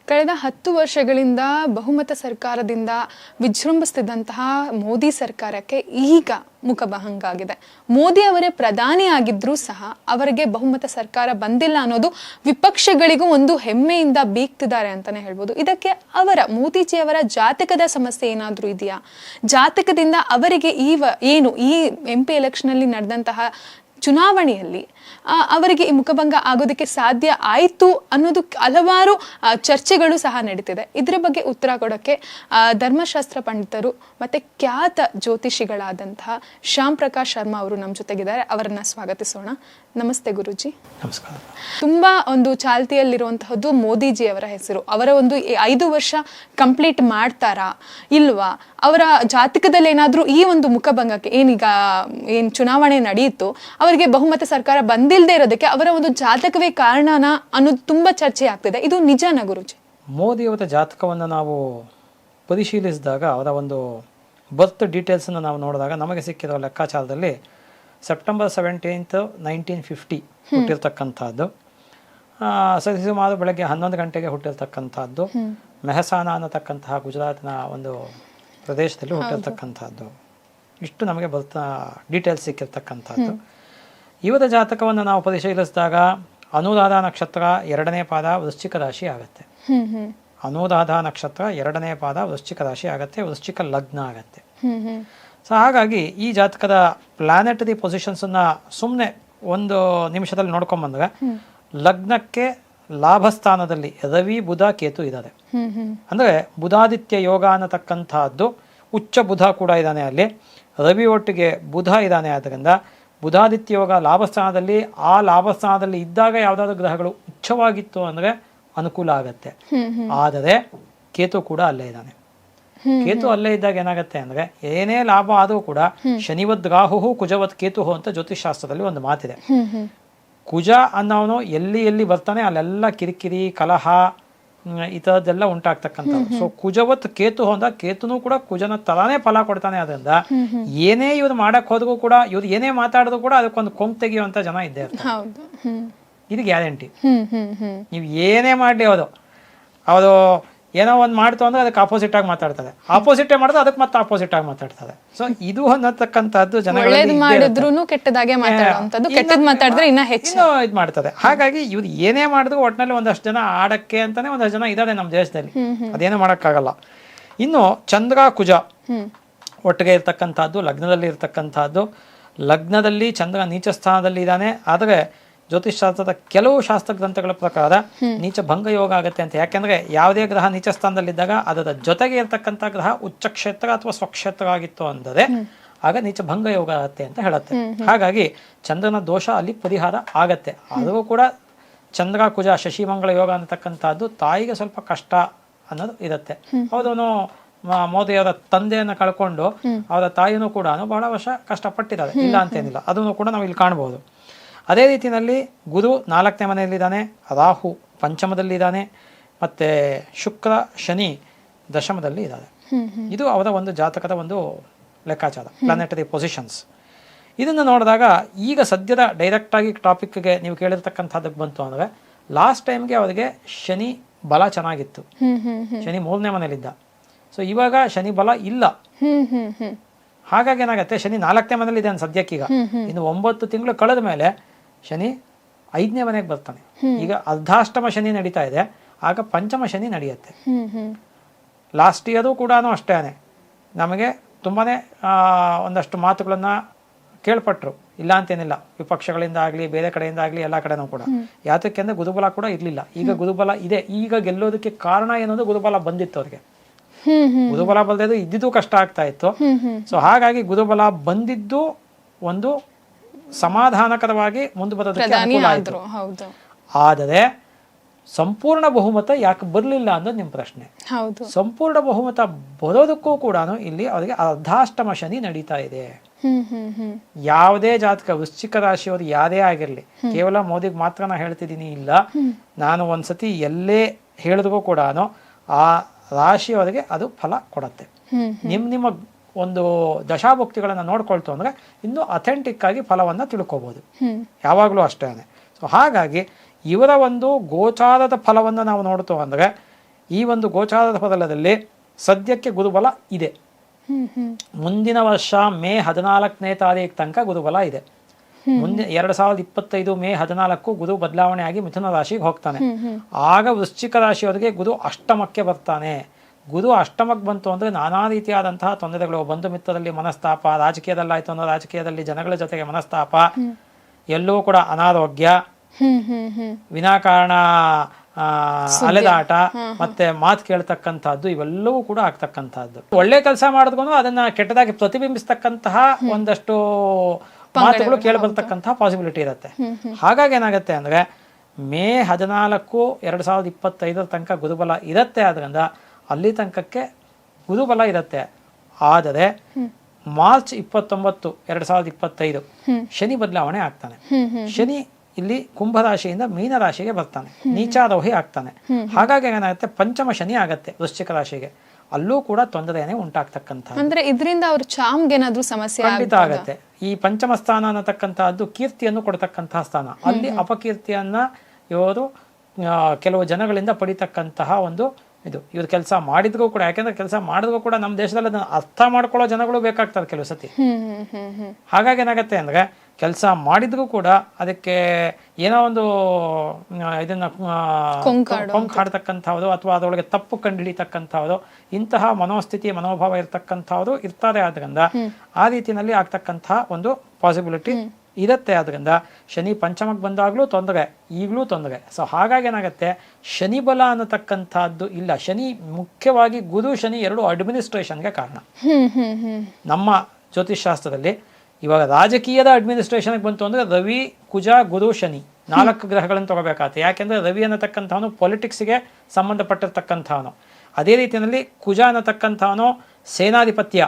ಕಳೆದ 10 ವರ್ಷಗಳಿಂದ ಬಹುಮತ ಸರ್ಕಾರದಿಂದ ವಿಜೃಂಭಿಸುತ್ತಿದ್ದಂತಹ ಮೋದಿ ಸರ್ಕಾರಕ್ಕೆ ಈಗ ಮುಖಭಂಗ ಆಗಿದೆ. ಮೋದಿ ಅವರೇ ಪ್ರಧಾನಿ ಆಗಿದ್ರೂ ಸಹ ಅವರಿಗೆ ಬಹುಮತ ಸರ್ಕಾರ ಬಂದಿಲ್ಲ ಅನ್ನೋದು ವಿಪಕ್ಷಗಳಿಗೂ ಒಂದು ಹೆಮ್ಮೆಯಿಂದ ಬೀಗ್ತಿದ್ದಾರೆ ಅಂತಾನೆ ಹೇಳ್ಬೋದು. ಇದಕ್ಕೆ ಮೋದಿಜಿಯವರ ಜಾತಕದ ಸಮಸ್ಯೆ ಏನಾದರೂ ಇದೆಯಾ? ಜಾತಕದಿಂದ ಅವರಿಗೆ ಈ MP ಎಲೆಕ್ಷನ್ ಅಲ್ಲಿ ನಡೆದಂತಹ ಚುನಾವಣೆಯಲ್ಲಿ ಅವರಿಗೆ ಈ ಮುಖಭಂಗ ಆಗೋದಕ್ಕೆ ಸಾಧ್ಯ ಆಯಿತು ಅನ್ನೋದು ಹಲವಾರು ಚರ್ಚೆಗಳು ಸಹ ನಡೀತಿದೆ. ಇದರ ಬಗ್ಗೆ ಉತ್ತರ ಕೊಡೋಕ್ಕೆ ಧರ್ಮಶಾಸ್ತ್ರ ಪಂಡಿತರು ಮತ್ತೆ ಖ್ಯಾತ ಜ್ಯೋತಿಷಿಗಳಾದಂತಹ ಶ್ಯಾಮ್ ಪ್ರಕಾಶ್ ಶರ್ಮಾ ಅವರು ನಮ್ಮ ಜೊತೆಗಿದ್ದಾರೆ. ಅವರನ್ನ ಸ್ವಾಗತಿಸೋಣ. ನಮಸ್ತೆ ಗುರುಜಿ. ನಮಸ್ಕಾರ. ತುಂಬಾ ಒಂದು ಚಾಲ್ತಿಯಲ್ಲಿರುವಂತಹದ್ದು ಮೋದಿಜಿ ಅವರ ಹೆಸರು. ಅವರ ಒಂದು 5 ವರ್ಷ ಕಂಪ್ಲೀಟ್ ಮಾಡ್ತಾರಾ ಇಲ್ವಾ? ಅವರ ಜಾತಕದಲ್ಲಿ ಏನಾದ್ರೂ ಈ ಒಂದು ಮುಖಭಂಗಕ್ಕೆ ಏನ್ ಚುನಾವಣೆ ನಡೆಯಿತು ಅವರಿಗೆ ಬಹುಮತ ಸರ್ಕಾರ ಬಂದಿಲ್ಲದೆ ಇರೋದಕ್ಕೆ ಅವರ ಒಂದು ಜಾತಕವೇ ಕಾರಣನ ಅನ್ನೋದು ತುಂಬಾ ಚರ್ಚೆ ಆಗ್ತಿದೆ. ಇದು ನಿಜನಾ ಗುರುಜಿ? ಮೋದಿಯವರ ಜಾತಕವನ್ನು ನಾವು ಪರಿಶೀಲಿಸಿದಾಗ ಅವರ ಒಂದು ಬರ್ತ್ ಡೀಟೇಲ್ಸನ್ನು ನಾವು ನೋಡಿದಾಗ ನಮಗೆ ಸಿಕ್ಕಿರೋ ಲೆಕ್ಕಾಚಾರದಲ್ಲಿ ಸೆಪ್ಟೆಂಬರ್ 17, 1950 ಹುಟ್ಟಿರ್ತಕ್ಕಂಥದ್ದು. ಸರಿಸುಮಾರು ಬೆಳಗ್ಗೆ 11 ಗಂಟೆಗೆ ಹುಟ್ಟಿರ್ತಕ್ಕಂಥದ್ದು. ಮೆಹಸಾನ ಅನ್ನತಕ್ಕಂತಹ ಗುಜರಾತ್ನ ಒಂದು ಪ್ರದೇಶದಲ್ಲಿ ಹುಟ್ಟಿರ್ತಕ್ಕಂಥದ್ದು. ಇಷ್ಟು ನಮಗೆ ಡೀಟೇಲ್ಸ್ ಸಿಕ್ಕಿರ್ತಕ್ಕಂಥದ್ದು. ಇವರ ಜಾತಕವನ್ನು ನಾವು ಪರಿಶೀಲಿಸಿದಾಗ ಅನುರಾಧ ನಕ್ಷತ್ರ 2ನೇ ಪಾದ ವೃಶ್ಚಿಕ ರಾಶಿ ಆಗುತ್ತೆ. ಅನುರಾಧ ನಕ್ಷತ್ರ 2ನೇ ಪಾದ ವೃಶ್ಚಿಕ ರಾಶಿ ಆಗುತ್ತೆ. ವೃಶ್ಚಿಕ ಲಗ್ನ ಆಗತ್ತೆ. ಸೊ ಹಾಗಾಗಿ ಈ ಜಾತಕದ ಪ್ಲಾನೆಟರಿ ಪೊಸಿಷನ್ಸನ್ನು ಸುಮ್ಮನೆ ಒಂದು ನಿಮಿಷದಲ್ಲಿ ನೋಡ್ಕೊಂಬಂದ್ರೆ ಲಗ್ನಕ್ಕೆ ಲಾಭಸ್ಥಾನದಲ್ಲಿ ರವಿ ಬುಧ ಕೇತು ಇದ್ದಾರೆ. ಅಂದರೆ ಬುಧಾದಿತ್ಯ ಯೋಗ ಅನ್ನತಕ್ಕಂಥದ್ದು ಉಚ್ಚ ಬುಧ ಕೂಡ ಇದ್ದಾನೆ ಅಲ್ಲಿ. ರವಿ ಒಟ್ಟಿಗೆ ಬುಧ ಇದ್ದಾನೆ. ಆದ್ದರಿಂದ ಬುಧಾದಿತ್ಯ ಯೋಗ ಲಾಭಸ್ಥಾನದಲ್ಲಿ, ಆ ಲಾಭಸ್ಥಾನದಲ್ಲಿ ಇದ್ದಾಗ ಯಾವುದಾದ್ರು ಗ್ರಹಗಳು ಉಚ್ಚವಾಗಿತ್ತು ಅಂದರೆ ಅನುಕೂಲ ಆಗತ್ತೆ. ಆದರೆ ಕೇತು ಕೂಡ ಅಲ್ಲೇ ಇದ್ದಾನೆ. ಕೇತು ಅಲ್ಲೇ ಇದ್ದಾಗ ಏನಾಗುತ್ತೆ ಅಂದ್ರೆ ಏನೇ ಲಾಭ ಆದರೂ ಕೂಡ ಶನಿವದ್ ರಾಹು ಕುಜವತ್ ಕೇತು ಅಂತ ಜ್ಯೋತಿಷಾಸ್ತ್ರದಲ್ಲಿ ಒಂದು ಮಾತಿದೆ. ಕುಜ ಅನ್ನೋನು ಎಲ್ಲಿ ಬರ್ತಾನೆ ಅಲ್ಲೆಲ್ಲ ಕಿರಿಕಿರಿ, ಕಲಹ ಈ ಥರದ್ದೆಲ್ಲ ಉಂಟಾಗ್ತಕ್ಕಂಥದ್ದು. ಸೊ ಕುಜವತ್ ಕೇತು ಅಂದ ಕೇತುನು ಕೂಡ ಕುಜನ ತರಾನೇ ಫಲ ಕೊಡ್ತಾನೆ. ಅದರಿಂದ ಏನೇ ಇವ್ರು ಮಾಡಕ್ ಹೋದ್ರೂ ಕೂಡ, ಇವ್ರು ಏನೇ ಮಾತಾಡಿದ್ರು ಕೂಡ ಅದಕ್ಕೊಂದು ಕೊಂಬ್ ತೆಗೆಯುವಂತ ಜನ ಇದ್ದೇ ಇರ್ತಾರೆ. ಇದು ಗ್ಯಾರಂಟಿ. ನೀವು ಏನೇ ಮಾಡ್ಲಿ ಅವರು ಏನೋ ಒಂದು ಮಾಡ್ತು ಅಂದ್ರೆ ಅದಕ್ಕೆ ಆಪೋಸಿಟ್ ಆಗಿ ಮಾತಾಡ್ತಾರೆ. ಆಪೋಸಿಟೇ ಮಾಡಿದ್ರೆ ಅದಕ್ಕೆ ಮತ್ತೆ ಆಪೋಸಿಟ್ ಆಗಿ ಮಾತಾಡ್ತಾರೆ. ಸೊ ಇದು ಅನ್ನತಕ್ಕಂಥದ್ದು ಜನಗಳಲ್ಲಿ ಇದು ಮಾಡ್ತಾರೆ. ಹಾಗಾಗಿ ಇವ್ರು ಏನೇ ಮಾಡಿದ್ರು ಒಟ್ಟಿನಲ್ಲಿ ಒಂದಷ್ಟು ಜನ ಆಡಕ್ಕೆ ಅಂತಾನೆ ಒಂದಷ್ಟು ಜನ ಇದ್ದಾರೆ ನಮ್ಮ ದೇಶದಲ್ಲಿ. ಅದೇನು ಮಾಡೋಕ್ಕಾಗಲ್ಲ. ಇನ್ನು ಚಂದ್ರ ಕುಜ ಒಟ್ಟಿಗೆ ಇರ್ತಕ್ಕಂಥದ್ದು, ಲಗ್ನದಲ್ಲಿ ಇರ್ತಕ್ಕಂಥದ್ದು. ಲಗ್ನದಲ್ಲಿ ಚಂದ್ರ ನೀಚ ಸ್ಥಾನದಲ್ಲಿ ಇದ್ದಾನೆ. ಆದರೆ ಜ್ಯೋತಿಷಾಸ್ತ್ರದ ಕೆಲವು ಶಾಸ್ತ್ರ ಗ್ರಂಥಗಳ ಪ್ರಕಾರ ನೀಚ ಭಂಗ ಯೋಗ ಆಗುತ್ತೆ ಅಂತ. ಯಾಕೆಂದ್ರೆ ಯಾವುದೇ ಗ್ರಹ ನೀಚ ಸ್ಥಾನದಲ್ಲಿದ್ದಾಗ ಅದರ ಜೊತೆಗೆ ಇರ್ತಕ್ಕಂಥ ಗ್ರಹ ಉಚ್ಚ ಕ್ಷೇತ್ರ ಅಥವಾ ಸ್ವಕ್ಷೇತ್ರ ಆಗಿತ್ತು ಅಂದರೆ ಆಗ ನೀಚ ಭಂಗ ಯೋಗ ಆಗುತ್ತೆ ಅಂತ ಹೇಳುತ್ತೆ. ಹಾಗಾಗಿ ಚಂದ್ರನ ದೋಷ ಅಲ್ಲಿ ಪರಿಹಾರ ಆಗತ್ತೆ. ಆದರೂ ಕೂಡ ಚಂದ್ರ ಕುಜ ಶಶಿಮಂಗಳ ಯೋಗ ಅನ್ನತಕ್ಕಂಥದ್ದು ತಾಯಿಗೆ ಸ್ವಲ್ಪ ಕಷ್ಟ ಅನ್ನೋದು ಇರುತ್ತೆ. ಹೌದವನು ಮೋದಿಯವರ ತಂದೆಯನ್ನು ಕಳ್ಕೊಂಡು ಅವರ ತಾಯಿನೂ ಕೂಡ ಬಹಳ ವರ್ಷ ಕಷ್ಟಪಟ್ಟಿದ್ದಾರೆ, ಇಲ್ಲ ಅಂತೇನಿಲ್ಲ. ಅದನ್ನು ಕೂಡ ನಾವು ಇಲ್ಲಿ ಕಾಣಬಹುದು. ಅದೇ ರೀತಿಯಲ್ಲಿ ಗುರು 4ನೇ ಮನೆಯಲ್ಲಿದ್ದಾನೆ, ರಾಹು ಪಂಚಮದಲ್ಲಿದ್ದಾನೆ, ಮತ್ತೆ ಶುಕ್ರ ಶನಿ ದಶಮದಲ್ಲಿ ಇದ್ದಾರೆ. ಇದು ಅವರ ಒಂದು ಜಾತಕದ ಒಂದು ಲೆಕ್ಕಾಚಾರ, ಪ್ಲಾನೆಟರಿ ಪೊಸಿಷನ್ಸ್. ಇದನ್ನು ನೋಡಿದಾಗ ಈಗ ಸದ್ಯದ ಡೈರೆಕ್ಟಾಗಿ ಟಾಪಿಕ್ಗೆ ನೀವು ಕೇಳಿರ್ತಕ್ಕಂಥದ್ದಕ್ಕೆ ಬಂತು ಅಂದರೆ ಲಾಸ್ಟ್ ಟೈಮ್ಗೆ ಅವರಿಗೆ ಶನಿ ಬಲ ಚೆನ್ನಾಗಿತ್ತು. ಶನಿ 3ನೇ ಮನೆಯಲ್ಲಿದ್ದ. ಸೊ ಇವಾಗ ಶನಿ ಬಲ ಇಲ್ಲ. ಹಾಗಾಗಿ ಏನಾಗುತ್ತೆ, ಶನಿ 4ನೇ ಮನೇಲಿ ಇದೆ ಸದ್ಯಕ್ಕೀಗ. ಇನ್ನು 9 ತಿಂಗಳು ಕಳೆದ ಮೇಲೆ ಶನಿ 5ನೇ ಮನೆಗೆ ಬರ್ತಾನೆ. ಈಗ ಅರ್ಧಾಷ್ಟಮ ಶನಿ ನಡೀತಾ ಇದೆ, ಆಗ ಪಂಚಮ ಶನಿ ನಡೆಯುತ್ತೆ. ಲಾಸ್ಟ್ ಇಯರು ಕೂಡ ಅಷ್ಟೇನೆ ನಮಗೆ ತುಂಬಾನೇ ಒಂದಷ್ಟು ಮಾತುಗಳನ್ನ ಕೇಳ್ಪಟ್ರು, ಇಲ್ಲ ಅಂತೇನಿಲ್ಲ. ವಿಪಕ್ಷಗಳಿಂದ ಆಗಲಿ ಬೇರೆ ಕಡೆಯಿಂದ ಆಗಲಿ ಎಲ್ಲ ಕಡೆನೂ ಕೂಡ. ಯಾತಕ್ಕೆ ಅಂದ್ರೆ ಗುರುಬಲ ಕೂಡ ಇರಲಿಲ್ಲ. ಈಗ ಗುರುಬಲ ಇದೆ. ಈಗ ಗೆಲ್ಲೋದಕ್ಕೆ ಕಾರಣ ಏನಂದ್ರೆ ಗುರುಬಲ ಬಂದಿತ್ತು ಅವ್ರಿಗೆ. ಗುರುಬಲ ಬಲ್ಲದೆ ಇದ್ದಿದ್ದು ಕಷ್ಟ ಆಗ್ತಾ ಇತ್ತು. ಸೊ ಹಾಗಾಗಿ ಗುರುಬಲ ಬಂದಿದ್ದು ಒಂದು ಸಮಾಧಾನಕರವಾಗಿ ಮುಂದೆ ಬರೋದಕ್ಕೆ ಅನುಕೂಲ ಆಯಿತು. ಆದರೆ ಸಂಪೂರ್ಣ ಬಹುಮತ ಯಾಕೆ ಬರಲಿಲ್ಲ ಅನ್ನೋದು ನಿಮ್ಮ ಪ್ರಶ್ನೆ. ಸಂಪೂರ್ಣ ಬಹುಮತ ಬರೋದಕ್ಕೂ ಕೂಡ ಇಲ್ಲಿ ಅವರಿಗೆ ಅರ್ಧಾಷ್ಟಮ ಶನಿ ನಡೀತಾ ಇದೆ. ಯಾವುದೇ ಜಾತಕ ವೃಶ್ಚಿಕ ರಾಶಿಯವರು ಯಾರೇ ಆಗಿರ್ಲಿ, ಕೇವಲ ಮೋದಿಗೆ ಮಾತ್ರ ನಾ ಹೇಳ್ತಿದ್ದೀನಿ ಇಲ್ಲ, ನಾನು ಒಂದ್ಸತಿ ಎಲ್ಲೇ ಹೇಳಿದ್ರೂ ಕೂಡ ಆ ರಾಶಿಯವರಿಗೆ ಅದು ಫಲ ಕೊಡತ್ತೆ. ನಿಮ್ಮ ಒಂದು ದಶಾಭುಕ್ತಿಗಳನ್ನ ನೋಡ್ಕೊಳ್ತು ಅಂದ್ರೆ ಇನ್ನೂ ಅಥೆಂಟಿಕ್ ಆಗಿ ಫಲವನ್ನ ತಿಳ್ಕೋಬಹುದು. ಯಾವಾಗಲೂ ಅಷ್ಟೇ. ಸೊ ಹಾಗಾಗಿ ಇವರ ಒಂದು ಗೋಚಾರದ ಫಲವನ್ನು ನಾವು ನೋಡ್ತು ಅಂದ್ರೆ ಈ ಒಂದು ಗೋಚಾರದ ಫಲದಲ್ಲಿ ಸದ್ಯಕ್ಕೆ ಗುರುಬಲ ಇದೆ. ಮುಂದಿನ ವರ್ಷ ಮೇ 14ನೇ ತಾರೀಕು ತನಕ ಗುರುಬಲ ಇದೆ. ಮುಂದೆ 2025 ಮೇ 14 ಗುರು ಬದಲಾವಣೆ ಆಗಿ ಮಿಥುನ ರಾಶಿಗೆ ಹೋಗ್ತಾನೆ. ಆಗ ವೃಶ್ಚಿಕ ರಾಶಿಯವರಿಗೆ ಗುರು ಅಷ್ಟಮಕ್ಕೆ ಬರ್ತಾನೆ. ಗುರು ಅಷ್ಟಮಕ್ಕೆ ಬಂತು ಅಂದ್ರೆ ನಾನಾ ರೀತಿಯಾದಂತಹ ತೊಂದರೆಗಳು, ಬಂಧು ಮಿತ್ರರಲ್ಲಿ ಮನಸ್ತಾಪ, ರಾಜಕೀಯದಲ್ಲಾಯ್ತು ಅಂದ್ರೆ ರಾಜಕೀಯದಲ್ಲಿ ಜನಗಳ ಜೊತೆಗೆ ಮನಸ್ತಾಪ, ಎಲ್ಲವೂ ಕೂಡ ಅನಾರೋಗ್ಯ, ವಿನಾಕಾರಣ ಅಲೆದಾಟ, ಮತ್ತೆ ಮಾತು ಕೇಳ್ತಕ್ಕಂಥದ್ದು, ಇವೆಲ್ಲವೂ ಕೂಡ ಆಗ್ತಕ್ಕಂಥದ್ದು. ಒಳ್ಳೆ ಕೆಲಸ ಮಾಡಿದ್ಕೊಂಡು ಅದನ್ನ ಕೆಟ್ಟದಾಗಿ ಪ್ರತಿಬಿಂಬಿಸ್ತಕ್ಕಂತಹ ಒಂದಷ್ಟು ಮಾತುಗಳು ಕೇಳಿ ಬರ್ತಕ್ಕಂತಹ ಪಾಸಿಬಿಲಿಟಿ ಇರುತ್ತೆ. ಹಾಗಾಗಿ ಏನಾಗುತ್ತೆ ಅಂದ್ರೆ ಮೇ 14 2025 ತನಕ ಗುರುಬಲ ಇರುತ್ತೆ. ಆದ್ರಿಂದ ಅಲ್ಲಿ ತನಕಕ್ಕೆ ಗುರುಬಲ ಇರುತ್ತೆ. ಆದರೆ ಮಾರ್ಚ್ 29 2025 ಶನಿ ಬದಲಾವಣೆ ಆಗ್ತಾನೆ. ಶನಿ ಇಲ್ಲಿ ಕುಂಭರಾಶಿಯಿಂದ ಮೀನ ರಾಶಿಗೆ ಬರ್ತಾನೆ, ನೀಚಾರೋಹಿ ಆಗ್ತಾನೆ. ಹಾಗಾಗಿ ಏನಾಗುತ್ತೆ, ಪಂಚಮ ಶನಿ ಆಗತ್ತೆ ವೃಶ್ಚಿಕ ರಾಶಿಗೆ. ಅಲ್ಲೂ ಕೂಡ ತೊಂದರೆನೇ ಉಂಟಾಗ್ತಕ್ಕಂಥ, ಅಂದ್ರೆ ಇದರಿಂದ ಅವ್ರ ಚಾಮ್ಗೆ ಏನಾದ್ರೂ ಸಮಸ್ಯೆ ಖಂಡಿತ ಆಗತ್ತೆ. ಈ ಪಂಚಮ ಸ್ಥಾನ ಅನ್ನತಕ್ಕಂತಹದ್ದು ಕೀರ್ತಿಯನ್ನು ಕೊಡ್ತಕ್ಕಂತಹ ಸ್ಥಾನ. ಅಲ್ಲಿ ಅಪಕೀರ್ತಿಯನ್ನ ಇವರು ಕೆಲವು ಜನಗಳಿಂದ ಪಡಿತಕ್ಕಂತಹ ಒಂದು ಇದು. ಇವ್ರು ಕೆಲಸ ಮಾಡಿದ್ರು ಕೂಡ, ಯಾಕೆಂದ್ರೆ ಕೆಲಸ ಮಾಡಿದ್ರು ಕೂಡ ನಮ್ಮ ದೇಶದಲ್ಲಿ ಅದನ್ನ ಅರ್ಥ ಮಾಡ್ಕೊಳ್ಳೋ ಜನಗಳು ಬೇಕಾಗ್ತಾರೆ ಕೆಲವು ಸತಿ. ಹಾಗಾಗಿ ಏನಾಗತ್ತೆ ಅಂದ್ರೆ ಕೆಲಸ ಮಾಡಿದ್ರು ಕೂಡ ಅದಕ್ಕೆ ಏನೋ ಒಂದು ಇದನ್ನ ಕೊಂಕಾಡ್ತಕ್ಕಂಥವ್ರು ಅಥವಾ ಅದರೊಳಗೆ ತಪ್ಪು ಕಂಡುಹಿಡಿತಕ್ಕಂಥವ್ರು, ಇಂತಹ ಮನೋಸ್ಥಿತಿ ಮನೋಭಾವ ಇರ್ತಕ್ಕಂಥವ್ರು ಇರ್ತಾರೆ. ಆದ್ರಿಂದ ಆ ರೀತಿಯಲ್ಲಿ ಆಗ್ತಕ್ಕಂತಹ ಒಂದು ಪಾಸಿಬಿಲಿಟಿ ಇರುತ್ತೆ. ಆದ್ರಿಂದ ಶನಿ ಪಂಚಮಕ್ಕೆ ಬಂದಾಗ್ಲೂ ತೊಂದರೆ, ಈಗಲೂ ತೊಂದರೆ. ಸೊ ಹಾಗಾಗಿ ಏನಾಗುತ್ತೆ, ಶನಿ ಬಲ ಅನ್ನತಕ್ಕಂಥದ್ದು ಇಲ್ಲ. ಶನಿ ಮುಖ್ಯವಾಗಿ ಗುರು ಶನಿ ಎರಡು ಅಡ್ಮಿನಿಸ್ಟ್ರೇಷನ್ಗೆ ಕಾರಣ. ನಮ್ಮ ಜ್ಯೋತಿಷ್ ಶಾಸ್ತ್ರದಲ್ಲಿ ಇವಾಗ ರಾಜಕೀಯದ ಅಡ್ಮಿನಿಸ್ಟ್ರೇಷನ್ಗೆ ಬಂತು ಅಂದ್ರೆ ರವಿ, ಕುಜ, ಗುರು, ಶನಿ 4 ಗ್ರಹಗಳನ್ನು ತಗೋಬೇಕಾಗುತ್ತೆ. ಯಾಕೆಂದ್ರೆ ರವಿ ಅನ್ನತಕ್ಕಂಥವನು ಪೊಲಿಟಿಕ್ಸ್ಗೆ ಸಂಬಂಧಪಟ್ಟಿರ್ತಕ್ಕಂಥವನು. ಅದೇ ರೀತಿಯಲ್ಲಿ ಕುಜ ಅನ್ನತಕ್ಕಂಥವನು ಸೇನಾಧಿಪತ್ಯ.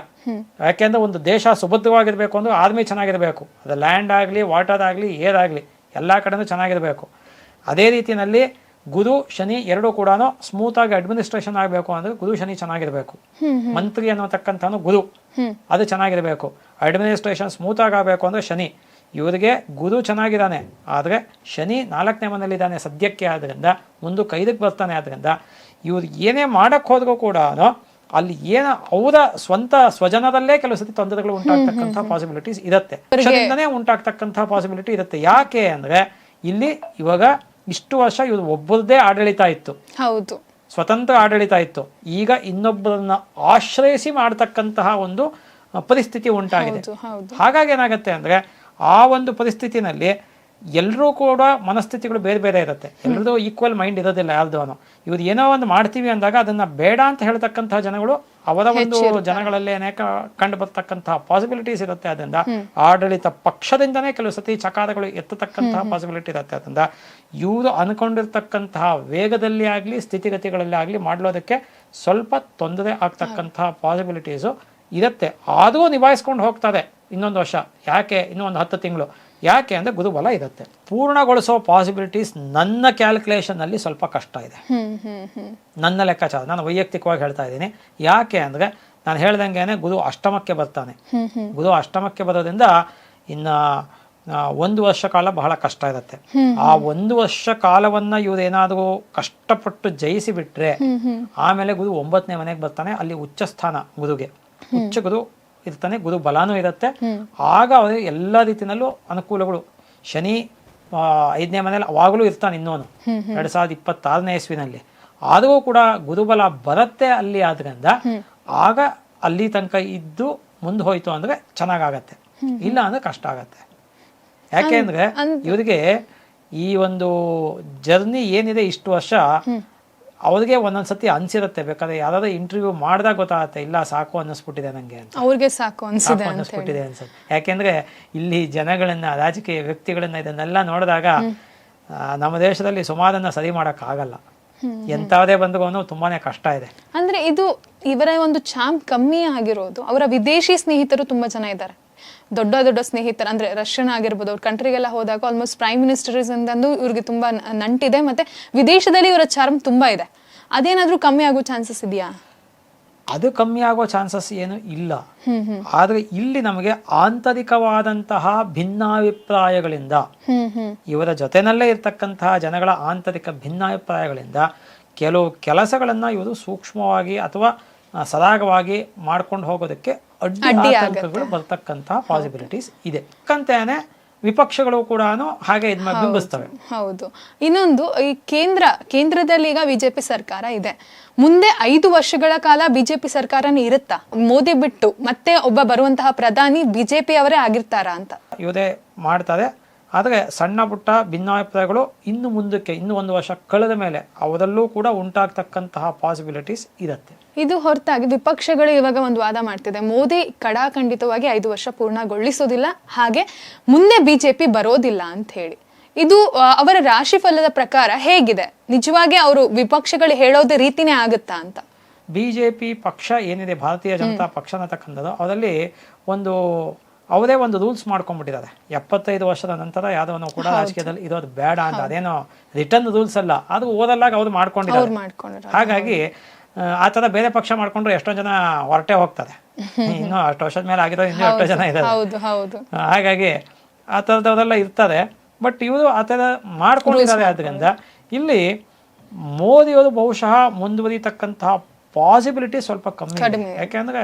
ಯಾಕೆಂದ್ರೆ ಒಂದು ದೇಶ ಸುಭದ್ರವಾಗಿರ್ಬೇಕು ಅಂದ್ರೆ ಆರ್ಮಿ ಚೆನ್ನಾಗಿರ್ಬೇಕು. ಅದು ಲ್ಯಾಂಡ್ ಆಗಲಿ, ವಾಟರ್ ಆಗಲಿ, ಏರ್ ಆಗಲಿ, ಎಲ್ಲ ಕಡೆನೂ ಚೆನ್ನಾಗಿರ್ಬೇಕು. ಅದೇ ರೀತಿಯಲ್ಲಿ ಗುರು ಶನಿ ಎರಡೂ ಕೂಡ ಸ್ಮೂತ್ ಆಗಿ ಅಡ್ಮಿನಿಸ್ಟ್ರೇಷನ್ ಆಗಬೇಕು ಅಂದ್ರೆ ಗುರು ಶನಿ ಚೆನ್ನಾಗಿರ್ಬೇಕು. ಮಂತ್ರಿ ಅನ್ನತಕ್ಕಂಥವನು ಗುರು, ಅದು ಚೆನ್ನಾಗಿರ್ಬೇಕು. ಅಡ್ಮಿನಿಸ್ಟ್ರೇಷನ್ ಸ್ಮೂತ್ ಆಗಬೇಕು ಅಂದ್ರೆ ಶನಿ. ಇವರಿಗೆ ಗುರು ಚೆನ್ನಾಗಿದ್ದಾನೆ, ಆದ್ರೆ ಶನಿ 4ನೇ ಮನೆಯಲ್ಲಿದ್ದಾನೆ ಸದ್ಯಕ್ಕೆ. ಆದ್ರಿಂದ ಮುಂದಕ್ಕೆ 5ಕ್ಕೆ ಬರ್ತಾನೆ. ಆದ್ರಿಂದ ಇವ್ರು ಏನೇ ಮಾಡಕ್ ಹೋದ್ರೂ ಕೂಡ ಅಲ್ಲಿ ಏನ ಅವರ ಸ್ವಂತ ಸ್ವಜನದಲ್ಲೇ ಕೆಲವು ಸತಿ ತೊಂದರೆಗಳು ಉಂಟಾಗ್ತಕ್ಕಂಥ ಪಾಸಿಬಿಲಿಟೀಸ್ ಇರುತ್ತೆ. ಉಂಟಾಗ್ತಕ್ಕಂಥ ಪಾಸಿಬಿಲಿಟಿ ಇರುತ್ತೆ. ಯಾಕೆ ಅಂದ್ರೆ ಇಲ್ಲಿ ಇವಾಗ ಇಷ್ಟು ವರ್ಷ ಇವ್ರು ಒಬ್ಬರದೇ ಆಡಳಿತ ಇತ್ತು, ಹೌದು, ಸ್ವತಂತ್ರ ಆಡಳಿತ ಇತ್ತು. ಈಗ ಇನ್ನೊಬ್ಬರನ್ನ ಆಶ್ರಯಿಸಿ ಮಾಡತಕ್ಕಂತಹ ಒಂದು ಪರಿಸ್ಥಿತಿ ಉಂಟಾಗಿದೆ. ಹಾಗಾಗಿ ಏನಾಗುತ್ತೆ ಅಂದ್ರೆ ಆ ಒಂದು ಪರಿಸ್ಥಿತಿನಲ್ಲಿ ಎಲ್ಲರೂ ಕೂಡ ಮನಸ್ಥಿತಿಗಳು ಬೇರೆ ಬೇರೆ ಇರುತ್ತೆ. ಎಲ್ಲರೂ ಈಕ್ವಲ್ ಮೈಂಡ್ ಇರೋದಿಲ್ಲ ಯಾರ್ದೋನು. ಇವ್ರು ಏನೋ ಒಂದು ಮಾಡ್ತೀವಿ ಅಂದಾಗ ಅದನ್ನ ಬೇಡ ಅಂತ ಹೇಳ್ತಕ್ಕಂತಹ ಜನಗಳು ಅವರ ಒಂದು ಜನಗಳಲ್ಲಿ ಅನೇಕ ಕಂಡು ಬರ್ತಕ್ಕಂತಹ ಪಾಸಿಬಿಲಿಟೀಸ್ ಇರುತ್ತೆ. ಅದರಿಂದ ಆಡಳಿತ ಪಕ್ಷದಿಂದನೇ ಕೆಲವು ಸತಿ ಚಕಾರಗಳು ಎತ್ತತಕ್ಕಂತಹ ಪಾಸಿಬಿಲಿಟಿ ಇರುತ್ತೆ. ಅದರಿಂದ ಇವರು ಅನ್ಕೊಂಡಿರ್ತಕ್ಕಂತಹ ವೇಗದಲ್ಲಿ ಆಗ್ಲಿ ಸ್ಥಿತಿಗತಿಗಳಲ್ಲಿ ಆಗ್ಲಿ ಮಾಡೋದಕ್ಕೆ ಸ್ವಲ್ಪ ತೊಂದರೆ ಆಗ್ತಕ್ಕಂತಹ ಪಾಸಿಬಿಲಿಟೀಸು ಇರುತ್ತೆ. ಆದರೂ ನಿಭಾಯಿಸ್ಕೊಂಡು ಹೋಗ್ತಾರೆ ಇನ್ನೊಂದು ವರ್ಷ. ಯಾಕೆ ಇನ್ನೂ ಒಂದು 10 ತಿಂಗಳು? ಯಾಕೆ ಅಂದರೆ ಗುರುಬಲ ಇರುತ್ತೆ. ಪೂರ್ಣಗೊಳಿಸೋ ಪಾಸಿಬಿಲಿಟೀಸ್ ನನ್ನ ಕ್ಯಾಲ್ಕುಲೇಷನ್ ಅಲ್ಲಿ ಸ್ವಲ್ಪ ಕಷ್ಟ ಇದೆ, ನನ್ನ ಲೆಕ್ಕಾಚಾರ. ನಾನು ವೈಯಕ್ತಿಕವಾಗಿ ಹೇಳ್ತಾ ಇದ್ದೀನಿ. ಯಾಕೆ ಅಂದರೆ ನಾನು ಹೇಳ್ದಂಗೆನೆ ಗುರು ಅಷ್ಟಮಕ್ಕೆ ಬರ್ತಾನೆ. ಗುರು ಅಷ್ಟಮಕ್ಕೆ ಬರೋದ್ರಿಂದ ಇನ್ನು 1 ವರ್ಷ ಕಾಲ ಬಹಳ ಕಷ್ಟ ಇರುತ್ತೆ. ಆ 1 ವರ್ಷ ಕಾಲವನ್ನ ಇವ್ರೇನಾದರೂ ಕಷ್ಟಪಟ್ಟು ಜಯಿಸಿ ಬಿಟ್ರೆ ಆಮೇಲೆ ಗುರು 9ನೇ ಮನೆಗೆ ಬರ್ತಾನೆ. ಅಲ್ಲಿ ಉಚ್ಚ ಸ್ಥಾನ ಗುರುಗೆ, ಉಚ್ಚ ಗುರು ಇರ್ತಾನೆ, ಗುರು ಬಲಾನೂ ಇರುತ್ತೆ. ಆಗ ಅವರಿಗೆ ಎಲ್ಲ ರೀತಿಯಲ್ಲೂ ಅನುಕೂಲಗಳು. ಶನಿ 5ನೇ ಮನೆಯಲ್ಲಿ ಅವಾಗಲೂ ಇರ್ತಾನೆ ಇನ್ನೋನು 2026ನೇ ಇಸ್ವಿನಲ್ಲಿ. ಆದರೂ ಕೂಡ ಗುರುಬಲ ಬರುತ್ತೆ ಅಲ್ಲಿ. ಆದ್ರಿಂದ ಆಗ ಅಲ್ಲಿ ತನಕ ಇದ್ದು ಮುಂದೆ ಹೋಯ್ತು ಅಂದ್ರೆ ಚೆನ್ನಾಗತ್ತೆ, ಇಲ್ಲ ಅಂದ್ರೆ ಕಷ್ಟ ಆಗತ್ತೆ. ಯಾಕೆಂದ್ರೆ ಇವರಿಗೆ ಈ ಒಂದು ಜರ್ನಿ ಏನಿದೆ ಇಷ್ಟು ವರ್ಷ ಅವ್ರಿಗೆ ಒಂದೊಂದ್ಸತಿ ಅನ್ಸಿರುತ್ತೆ. ಬೇಕಾದ್ರೆ ಯಾವ್ದಾದ್ರು ಇಂಟರ್ವ್ಯೂ ಮಾಡಿದಾಗ ಗೊತ್ತಾಗತ್ತೆ, ಇಲ್ಲ ಸಾಕು ಅನ್ನಿಸ್ಬಿಟ್ಟಿದೆ ನಂಗೆ ಅಂತ, ಅವ್ರಿಗೆ ಸಾಕು ಅನ್ನಿಸ್ಬಿಟ್ಟಿದೆ ಅನ್ಸುತ್ತೆ. ಯಾಕೆಂದ್ರೆ ಇಲ್ಲಿ ಜನಗಳನ್ನ, ರಾಜಕೀಯ ವ್ಯಕ್ತಿಗಳನ್ನ ಇದನ್ನೆಲ್ಲ ನೋಡಿದಾಗ ನಮ್ಮ ದೇಶದಲ್ಲಿ ಸುಮಾರನ್ನ ಸರಿ ಮಾಡಕ್ ಆಗಲ್ಲ. ಎಂತವದೇ ಬಂದ್ರು ತುಂಬಾನೇ ಕಷ್ಟ ಇದೆ. ಅಂದ್ರೆ ಇದು ಇವರ ಒಂದು ಚಾಂಪ್ ಕಮ್ಮಿ ಆಗಿರೋದು. ಅವರ ವಿದೇಶಿ ಸ್ನೇಹಿತರು ತುಂಬಾ ಜನ ಇದ್ದಾರೆ, ದೊಡ್ಡ ದೊಡ್ಡ ಸ್ನೇಹಿತರು. ಅಂದ್ರೆ ರಷ್ಯನ್ ಆಗಿರ್ಬೋದು, ಅವ್ರ ಕಂಟ್ರಿಗೆಲ್ಲ ಹೋದಾಗ ಆಲ್ಮೋಸ್ಟ್ ಪ್ರೈಮ್ ಮಿನಿಸ್ಟರ್ಸ್ ಅಂತಂದು ಇವ್ರಿಗೆ ತುಂಬಾ ನಂಟಿದೆ. ಮತ್ತೆ ವಿದೇಶದಲ್ಲಿ ಇವರ ಚಾರ್ಮ್ ತುಂಬಾ ಇದೆ. ಅದೇನಾದ್ರೂ ಕಮ್ಮಿ ಆಗೋ ಚಾನ್ಸಸ್ ಇದೆಯಾ? ಅದು ಕಮ್ಮಿ ಆಗೋ ಚಾನ್ಸಸ್ ಏನು ಇಲ್ಲ. ಆದ್ರೆ ಇಲ್ಲಿ ನಮಗೆ ಆಂತರಿಕವಾದಂತಹ ಭಿನ್ನಾಭಿಪ್ರಾಯಗಳಿಂದ, ಇವರ ಜೊತೆನಲ್ಲೇ ಇರ್ತಕ್ಕಂತಹ ಜನಗಳ ಆಂತರಿಕ ಭಿನ್ನಾಭಿಪ್ರಾಯಗಳಿಂದ ಕೆಲವು ಕೆಲಸಗಳನ್ನು ಇವರು ಸೂಕ್ಷ್ಮವಾಗಿ ಅಥವಾ ಸರಾಗವಾಗಿ ಮಾಡ್ಕೊಂಡು ಹೋಗೋದಕ್ಕೆ ಅಡ್ಡಿ ಆತಂಕಗಳು ಬರ್ತಕ್ಕಂತಹ ಪಾಸಿಬಿಲಿಟೀಸ್ ಇದೆ. ಕಂತೇನೆ ವಿಪಕ್ಷಗಳು ಕೂಡ ಹಾಗೆ ಬಿಂಬಿಸ್ತವೆ. ಹೌದು. ಇನ್ನೊಂದು, ಈ ಕೇಂದ್ರದಲ್ಲಿ ಈಗ ಬಿಜೆಪಿ ಸರ್ಕಾರ ಇದೆ. ಮುಂದೆ 5 ವರ್ಷಗಳ ಕಾಲ ಬಿಜೆಪಿ ಸರ್ಕಾರನೇ ಇರುತ್ತಾ? ಮೋದಿ ಬಿಟ್ಟು ಮತ್ತೆ ಒಬ್ಬ ಬರುವಂತಹ ಪ್ರಧಾನಿ ಬಿಜೆಪಿ ಅವರೇ ಆಗಿರ್ತಾರಾ ಅಂತ? ಇವರೇ ಮಾಡ್ತಾರೆ. ಆದರೆ ಸಣ್ಣ ಪುಟ್ಟ ಭಿನ್ನಾಭಿಪ್ರಾಯಗಳು ಇನ್ನು ಮುಂದಕ್ಕೆ, ಇನ್ನು 1 ವರ್ಷ ಕಳೆದ ಮೇಲೆ ಅವರಲ್ಲೂ ಕೂಡ ಉಂಟಾಗ್ತಕ್ಕಂತಹ ಪಾಸಿಬಿಲಿಟೀಸ್ ಇರುತ್ತೆ. ಇದು ಹೊರತಾಗಿ ವಿಪಕ್ಷಗಳು ಇವಾಗ ಒಂದು ವಾದ ಮಾಡ್ತಿದೆ, ಮೋದಿ ಖಂಡಿತವಾಗಿ 5 ವರ್ಷ ಪೂರ್ಣಗೊಳಿಸೋದಿಲ್ಲ, ಹಾಗೆ ಮುಂದೆ ಬಿಜೆಪಿ ಬರೋದಿಲ್ಲ ಅಂತ ಹೇಳಿ. ಇದು ಅವರ ರಾಶಿಫಲದ ಪ್ರಕಾರ ಹೇಗಿದೆ? ನಿಜವಾಗಿ ಅವರು ವಿಪಕ್ಷಗಳು ಹೇಳೋದೇ ರೀತಿನೇ ಆಗುತ್ತಾ ಅಂತ? ಬಿಜೆಪಿ ಪಕ್ಷ ಏನಿದೆ, ಭಾರತೀಯ ಜನತಾ ಪಕ್ಷ ಅನ್ನತಕ್ಕಂಥದ್ದು, ಅದರಲ್ಲಿ ಅವರೇ ಒಂದು ರೂಲ್ಸ್ ಮಾಡ್ಕೊಂಡ್ಬಿಟ್ಟಿದ್ದಾರೆ. 75 ವರ್ಷದ ನಂತರ ಯಾವ್ದವನ್ನು ಕೂಡ ರಾಜಕೀಯದಲ್ಲಿ ಇರೋದು ಬೇಡ ಅಂತ. ಅದೇನೋ ರಿಟರ್ನ್ ರೂಲ್ಸ್ ಅಲ್ಲ, ಅದು ಓದಲ್ಲಾಗ ಅವ್ರು ಮಾಡ್ಕೊಂಡಿದ್ದಾರೆ. ಹಾಗಾಗಿ ಆ ಥರ ಬೇರೆ ಪಕ್ಷ ಮಾಡ್ಕೊಂಡ್ರೆ ಎಷ್ಟೊಂದು ಜನ ಹೊರಟೆ ಹೋಗ್ತಾರೆ. ಇನ್ನು ಅಷ್ಟು ವರ್ಷದ ಮೇಲೆ ಆಗಿರೋ ಇನ್ನೂ ಎಷ್ಟೋ ಜನ ಇದ್ದಾರೆ. ಹಾಗಾಗಿ ಆ ಥರದವರೆಲ್ಲ ಇರ್ತಾರೆ. ಬಟ್ ಇವರು ಆ ಥರ ಮಾಡ್ಕೊಂಡಿದ್ದಾರೆ. ಆದ್ರಿಂದ ಇಲ್ಲಿ ಮೋದಿಯವರು ಬಹುಶಃ ಮುಂದುವರಿತಕ್ಕಂತಹ ಪಾಸಿಬಿಲಿಟಿ ಸ್ವಲ್ಪ ಕಮ್ಮಿ. ಯಾಕೆಂದ್ರೆ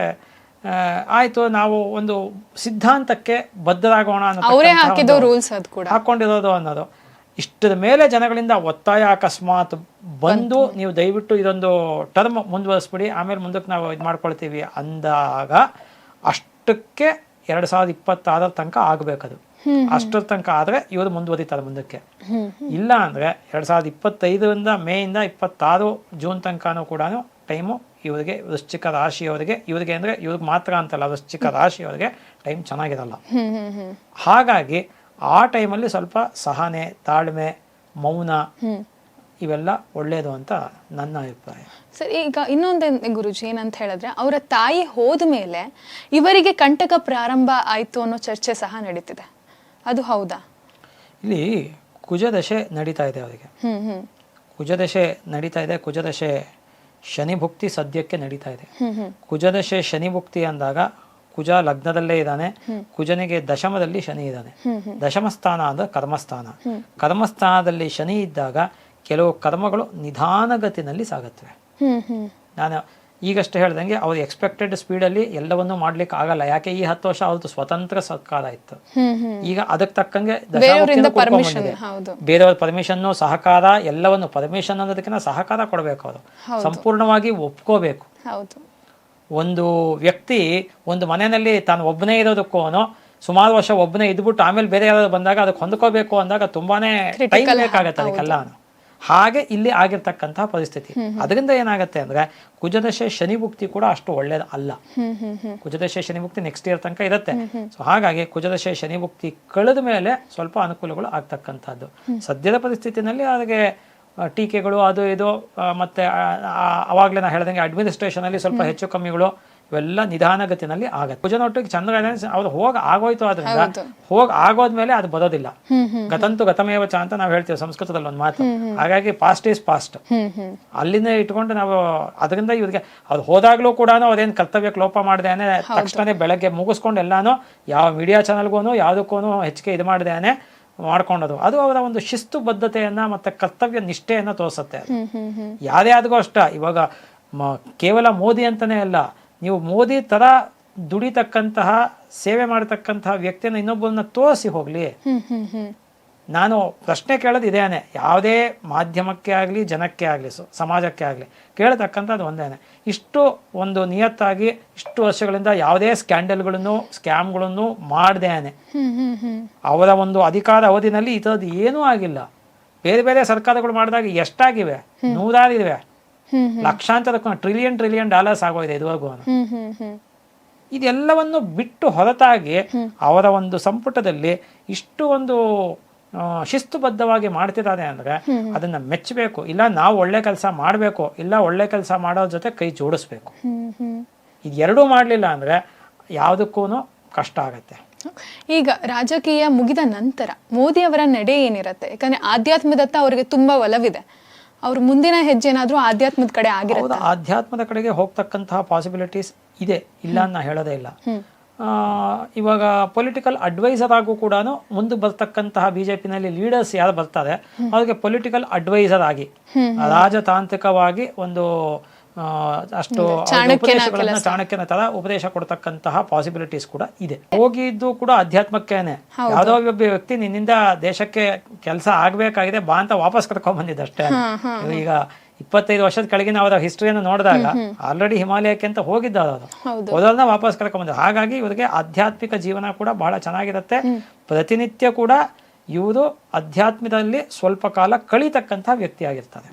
ಆಯ್ತು, ನಾವು ಒಂದು ಸಿದ್ಧಾಂತಕ್ಕೆ ಬದ್ಧರಾಗೋಣ ಹಾಕೊಂಡಿರೋದು ಅನ್ನೋದು. ಇಷ್ಟದ ಮೇಲೆ ಜನಗಳಿಂದ ಒತ್ತಾಯ ಅಕಸ್ಮಾತ್ ಬಂದು ನೀವು ದಯವಿಟ್ಟು ಇದೊಂದು ಟರ್ಮ್ ಮುಂದುವರಿಸ್ಬಿಡಿ, ಆಮೇಲೆ ಮುಂದಕ್ಕೆ ನಾವು ಇದು ಮಾಡ್ಕೊಳ್ತೀವಿ ಅಂದಾಗ ಅಷ್ಟಕ್ಕೆ 2026 ತನಕ ಆಗಬೇಕದು. ಅಷ್ಟರ ತನಕ ಆದರೆ ಇವರು ಮುಂದುವರಿತಾರೆ ಮುಂದಕ್ಕೆ. ಇಲ್ಲ ಅಂದರೆ 2025ರಿಂದ ಮೇಯಿಂದ 26 ಜೂನ್ ತನಕನೂ ಕೂಡ ಟೈಮು ಇವರಿಗೆ, ವೃಶ್ಚಿಕ ರಾಶಿಯವರಿಗೆ, ಇವರಿಗೆ ಅಂದರೆ ಇವ್ರಿಗೆ ಮಾತ್ರ ಅಂತಲ್ಲ, ವೃಶ್ಚಿಕ ರಾಶಿಯವರಿಗೆ ಟೈಮ್ ಚೆನ್ನಾಗಿರಲ್ಲ. ಹಾಗಾಗಿ ಆ ಟೈಮಲ್ಲಿ ಸ್ವಲ್ಪ ಸಹನೆ, ತಾಳ್ಮೆ, ಮೌನ ಇವೆಲ್ಲ ಒಳ್ಳೇದು ಅಂತ ನನ್ನ ಅಭಿಪ್ರಾಯ. ಸರ್, ಈಗ ಇನ್ನೊಂದು ಗುರುಜಿ ಏನಂತ ಹೇಳಿದ್ರೆ, ಅವರ ತಾಯಿ ಹೋದ ಮೇಲೆ ಇವರಿಗೆ ಕಂಟಕ ಪ್ರಾರಂಭ ಆಯ್ತು ಅನ್ನೋ ಚರ್ಚೆ ಸಹ ನಡೀತಿದೆ. ಅದು ಹೌದಾ? ಇಲ್ಲಿ ಕುಜದಶೆ ನಡೀತಾ ಇದೆ ಅವರಿಗೆ. ಕುಜದಶೆ ನಡೀತಾ ಇದೆ. ಕುಜದಶೆ ಶನಿ ಭುಕ್ತಿ ಸದ್ಯಕ್ಕೆ ನಡೀತಾ ಇದೆ. ಕುಜದಶೆ ಶನಿ ಭುಕ್ತಿ ಅಂದಾಗ ಕುಜ ಲಗ್ನದಲ್ಲೇ ಇದ್ದಾನೆ. ಕುಜನಿಗೆ ದಶಮದಲ್ಲಿ ಶನಿ ಇದ್ದಾನೆ. ದಶಮ ಸ್ಥಾನ ಅಂದ್ರೆ ಕರ್ಮಸ್ಥಾನ. ಕರ್ಮಸ್ಥಾನದಲ್ಲಿ ಶನಿ ಇದ್ದಾಗ ಕೆಲವು ಕರ್ಮಗಳು ನಿಧಾನಗತಿನಲ್ಲಿ ಸಾಗುತ್ತವೆ. ನಾನು ಈಗಷ್ಟೇ ಹೇಳ್ದಂಗೆ ಅವ್ರು ಎಕ್ಸ್ಪೆಕ್ಟೆಡ್ ಸ್ಪೀಡಲ್ಲಿ ಎಲ್ಲವನ್ನೂ ಮಾಡ್ಲಿಕ್ಕೆ ಆಗಲ್ಲ. ಯಾಕೆ ಈ 10 ವರ್ಷ ಅವ್ರದ್ದು ಸ್ವತಂತ್ರ ಸರ್ಕಾರ ಇತ್ತು. ಈಗ ಅದಕ್ಕೆ ತಕ್ಕಂಗೆ ಬೇರೆಯವ್ರ ಪರ್ಮಿಷನ್, ಸಹಕಾರ, ಎಲ್ಲವನ್ನು ಪರ್ಮಿಷನ್ ಅನ್ನೋದಕ್ಕಿಂತ ಸಹಕಾರ ಕೊಡಬೇಕು. ಅವರು ಸಂಪೂರ್ಣವಾಗಿ ಒಪ್ಕೋಬೇಕು. ಒಂದು ವ್ಯಕ್ತಿ ಒಂದು ಮನೆಯಲ್ಲಿ ತಾನು ಒಬ್ಬನೇ ಇರೋದಕ್ಕೂ ಸುಮಾರು ವರ್ಷ ಒಬ್ಬನೇ ಇದ್ಬಿಟ್ಟು ಆಮೇಲೆ ಬೇರೆ ಯಾರಾದ್ರು ಬಂದಾಗ ಅದಕ್ಕೆ ಹೊಂದ್ಕೋಬೇಕು ಅಂದಾಗ ತುಂಬಾನೇ ಟೈಮ್ ಬೇಕಾಗತ್ತೆ ಅದಕ್ಕೆಲ್ಲ. ಹಾಗೆ ಇಲ್ಲಿ ಆಗಿರ್ತಕ್ಕಂತಹ ಪರಿಸ್ಥಿತಿ. ಅದರಿಂದ ಏನಾಗುತ್ತೆ ಅಂದ್ರೆ ಕುಜದಶೆ ಶನಿ ಭುಕ್ತಿ ಕೂಡ ಅಷ್ಟು ಒಳ್ಳೇದು ಅಲ್ಲ. ಕುಜದಶೆ ಶನಿ ಭುಕ್ತಿ ನೆಕ್ಸ್ಟ್ ಇಯರ್ ತನಕ ಇರುತ್ತೆ. ಸೊ ಹಾಗಾಗಿ ಕುಜದಶೆ ಶನಿ ಭುಕ್ತಿ ಕಳೆದ ಮೇಲೆ ಸ್ವಲ್ಪ ಅನುಕೂಲಗಳು ಆಗ್ತಕ್ಕಂಥದ್ದು. ಸದ್ಯದ ಪರಿಸ್ಥಿತಿನಲ್ಲಿ ಅದಕ್ಕೆ ಟೀಕೆಗಳು ಅದು ಇದು ಮತ್ತೆ ಅವಾಗಲೇ ನಾ ಹೇಳ್ದಂಗೆ ಅಡ್ಮಿನಿಸ್ಟ್ರೇಷನ್ ಅಲ್ಲಿ ಸ್ವಲ್ಪ ಹೆಚ್ಚು ಕಮ್ಮಿಗಳು ಇವೆಲ್ಲ ನಿಧಾನಗತಿನಲ್ಲಿ ಆಗತ್ತೆ. ಕುಜನೊಟ್ಟಿಗೆ ಚಂದ್ರ ಅವ್ರು ಆಗೋಯ್ತು. ಆದ್ರಿಂದ ಆಗೋದ್ಮೇಲೆ ಅದು ಬರೋದಿಲ್ಲ. ಗತಂತು ಗತಮೇವಚ ಅಂತ ನಾವು ಹೇಳ್ತೀವಿ ಸಂಸ್ಕೃತದಲ್ಲಿ ಒಂದು ಮಾತು. ಹಾಗಾಗಿ ಪಾಸ್ಟ್ ಈಸ್ ಪಾಸ್ಟ್. ಅಲ್ಲಿಂದ ಇಟ್ಕೊಂಡು ನಾವು ಅದರಿಂದ ಇವ್ರಿಗೆ ಅವ್ರು ಹೋದಾಗ್ಲೂ ಕೂಡ ಅದೇನು ಕರ್ತವ್ಯಕ್ಕೆ ಲೋಪ ಮಾಡ್ದೇನೆ ತಕ್ಷಣ ಬೆಳಗ್ಗೆ ಮುಗಿಸ್ಕೊಂಡು ಎಲ್ಲಾನು ಯಾವ ಮೀಡಿಯಾ ಚಾನಲ್ಗೂ ಯಾವುದಕ್ಕೂ ಹೆಚ್ಚಿಗೆ ಇದು ಮಾಡ್ದೇನೆ ಮಾಡ್ಕೊಂಡದು. ಅದು ಅವರ ಒಂದು ಶಿಸ್ತು ಬದ್ಧತೆಯನ್ನ ಮತ್ತೆ ಕರ್ತವ್ಯ ನಿಷ್ಠೆಯನ್ನ ತೋರಿಸುತ್ತೆ. ಯಾರೇ ಆದ್ಗೂ ಅಷ್ಟ. ಇವಾಗ ಕೇವಲ ಮೋದಿ ಅಂತಾನೆ ಅಲ್ಲ, ನೀವು ಮೋದಿ ತರ ದುಡಿತಕ್ಕಂತಹ ಸೇವೆ ಮಾಡತಕ್ಕಂತಹ ವ್ಯಕ್ತಿಯನ್ನು ಇನ್ನೊಬ್ಬರನ್ನ ತೋರಿಸಿ ಹೋಗ್ಲಿ. ನಾನು ಪ್ರಶ್ನೆ ಕೇಳೋದು ಇದೇನೆ, ಯಾವುದೇ ಮಾಧ್ಯಮಕ್ಕೆ ಆಗಲಿ, ಜನಕ್ಕೆ ಆಗಲಿ, ಸಮಾಜಕ್ಕೆ ಆಗಲಿ ಕೇಳತಕ್ಕಂಥದ್ದು ಒಂದೇನೆ. ಇಷ್ಟು ಒಂದು ನಿಯತ್ತಾಗಿ ಇಷ್ಟು ವರ್ಷಗಳಿಂದ ಯಾವುದೇ ಸ್ಕ್ಯಾಂಡಲ್ಗಳನ್ನು, ಸ್ಕ್ಯಾಮ್ಗಳನ್ನು ಮಾಡ್ದೇನೆ ಅವರ ಒಂದು ಅಧಿಕಾರ ಅವಧಿನಲ್ಲಿ ಈ ಥರದ್ದು ಏನೂ ಆಗಿಲ್ಲ. ಬೇರೆ ಬೇರೆ ಸರ್ಕಾರಗಳು ಮಾಡಿದಾಗ ಎಷ್ಟಾಗಿವೆ? 100 ಇವೆ. ಲಕ್ಷಾಂತರ ಟ್ರಿಲಿಯನ್ ಡಾಲರ್ಸ್ ಆಗೋಗಿದೆ ಇದುವರೆಗೂ. ಇದೆಲ್ಲವನ್ನು ಬಿಟ್ಟು ಹೊರತಾಗಿ ಅವರ ಒಂದು ಸಂಪುಟದಲ್ಲಿ ಇಷ್ಟು ಒಂದು ಶಿಸ್ತುಬದ್ಧವಾಗಿ ಮಾಡ್ತಿದ್ದಾರೆ ಅಂದ್ರೆ ಅದನ್ನ ಮೆಚ್ಚಬೇಕು. ಇಲ್ಲ ನಾವು ಒಳ್ಳೆ ಕೆಲಸ ಮಾಡಬೇಕು, ಇಲ್ಲ ಒಳ್ಳೆ ಕೆಲಸ ಮಾಡೋದ್ರ ಜೊತೆ ಕೈ ಜೋಡಿಸ್ಬೇಕು. ಇದೆರಡೂ ಮಾಡಲಿಲ್ಲ ಅಂದ್ರೆ ಯಾವುದಕ್ಕೂ ಕಷ್ಟ ಆಗತ್ತೆ. ಈಗ ರಾಜಕೀಯ ಮುಗಿದ ನಂತರ ಮೋದಿ ಅವರ ನಡೆ ಏನಿರತ್ತೆ? ಯಾಕಂದ್ರೆ ಆಧ್ಯಾತ್ಮದತ್ತ ಅವರಿಗೆ ತುಂಬಾ ಒಲವಿದೆ. ಅವ್ರ ಮುಂದಿನ ಹೆಜ್ಜೆ ಏನಾದ್ರೂ ಆಧ್ಯಾತ್ಮದ ಕಡೆ ಆಗಿರುತ್ತೆ? ಆಧ್ಯಾತ್ಮದ ಕಡೆಗೆ ಹೋಗ್ತಕ್ಕಂತಹ ಪಾಸಿಬಿಲಿಟೀಸ್ ಇದೆ, ಇಲ್ಲ ಅಂತ ಹೇಳೋದೇ ಇಲ್ಲ. ಇವಾಗ ಪೊಲಿಟಿಕಲ್ ಅಡ್ವೈಸರ್ ಆಗೂ ಕೂಡ ಮುಂದೆ ಬರ್ತಕ್ಕಂತಹ ಬಿಜೆಪಿನಲ್ಲಿ ಲೀಡರ್ಸ್ ಯಾರು ಬರ್ತಾರೆ ಅವ್ರಿಗೆ ಪೊಲಿಟಿಕಲ್ ಅಡ್ವೈಸರ್ ಆಗಿ ರಾಜತಾಂತ್ರಿಕವಾಗಿ ಒಂದು ಅಷ್ಟು ಉಪದೇಶಗಳನ್ನ ಚಾಣಕ್ಯನ ತರ ಉಪದೇಶ ಕೊಡ್ತಕ್ಕಂತಹ ಪಾಸಿಬಿಲಿಟೀಸ್ ಕೂಡ ಇದೆ. ಹೋಗಿದ್ದು ಕೂಡ ಅಧ್ಯಾತ್ಮಕ್ಕೇನೆ. ಯಾವ್ದೋ ಒಬ್ಬ ವ್ಯಕ್ತಿ ನಿನ್ನಿಂದ ದೇಶಕ್ಕೆ ಕೆಲಸ ಆಗ್ಬೇಕಾಗಿದೆ ಬಾ ಅಂತ ವಾಪಸ್ ಕರ್ಕೊಂಡ್ ಬಂದಿದ್ದ ಅಷ್ಟೇ. ಈಗ 25 ವರ್ಷದ ಕೆಳಗಿನ ಅವರ ಹಿಸ್ಟ್ರಿಯನ್ನು ನೋಡಿದಾಗ ಆಲ್ರೆಡಿ ಹಿಮಾಲಯಕ್ಕೆ ಅಂತ ಹೋಗಿದ್ದ ಅವರು, ಹೋದವ್ರನ್ನ ವಾಪಸ್ ಕರ್ಕೊಂಡ್ ಬಂದ. ಹಾಗಾಗಿ ಇವರಿಗೆ ಆಧ್ಯಾತ್ಮಿಕ ಜೀವನ ಕೂಡ ಬಹಳ ಚೆನ್ನಾಗಿರುತ್ತೆ. ಪ್ರತಿನಿತ್ಯ ಕೂಡ ಇವರು ಅಧ್ಯಾತ್ಮದಲ್ಲಿ ಸ್ವಲ್ಪ ಕಾಲ ಕಳೀತಕ್ಕಂಥ ವ್ಯಕ್ತಿ ಆಗಿರ್ತಾರೆ.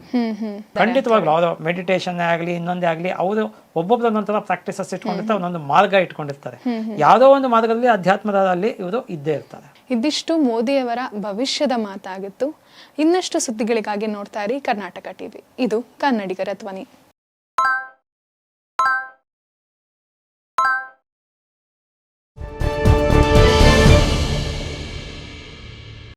ಖಂಡಿತವಾಗ್ಲೂ ಅವರು ಮೆಡಿಟೇಷನ್ ಆಗಲಿ ಇನ್ನೊಂದೇ ಆಗಲಿ ಅವರು ಒಬ್ಬೊಬ್ಬರೊಂದೊಂಥರ ಪ್ರಾಕ್ಟೀಸಸ್ ಇಟ್ಕೊಂಡಿರ್ತಾರೆ, ಒಂದೊಂದು ಮಾರ್ಗ ಇಟ್ಕೊಂಡಿರ್ತಾರೆ. ಯಾವುದೋ ಒಂದು ಮಾರ್ಗದಲ್ಲಿ ಅಧ್ಯಾತ್ಮದಲ್ಲಿ ಇವರು ಇದ್ದೇ ಇರ್ತಾರೆ. ಇದಿಷ್ಟು ಮೋದಿಯವರ ಭವಿಷ್ಯದ ಮಾತಾಗಿತ್ತು. ಇನ್ನಷ್ಟು ಸುದ್ದಿಗಳಿಗಾಗಿ ನೋಡ್ತಾ ಇರಿ ಕರ್ನಾಟಕ ಟಿವಿ. ಇದು ಕನ್ನಡಿಗರ ಧ್ವನಿ.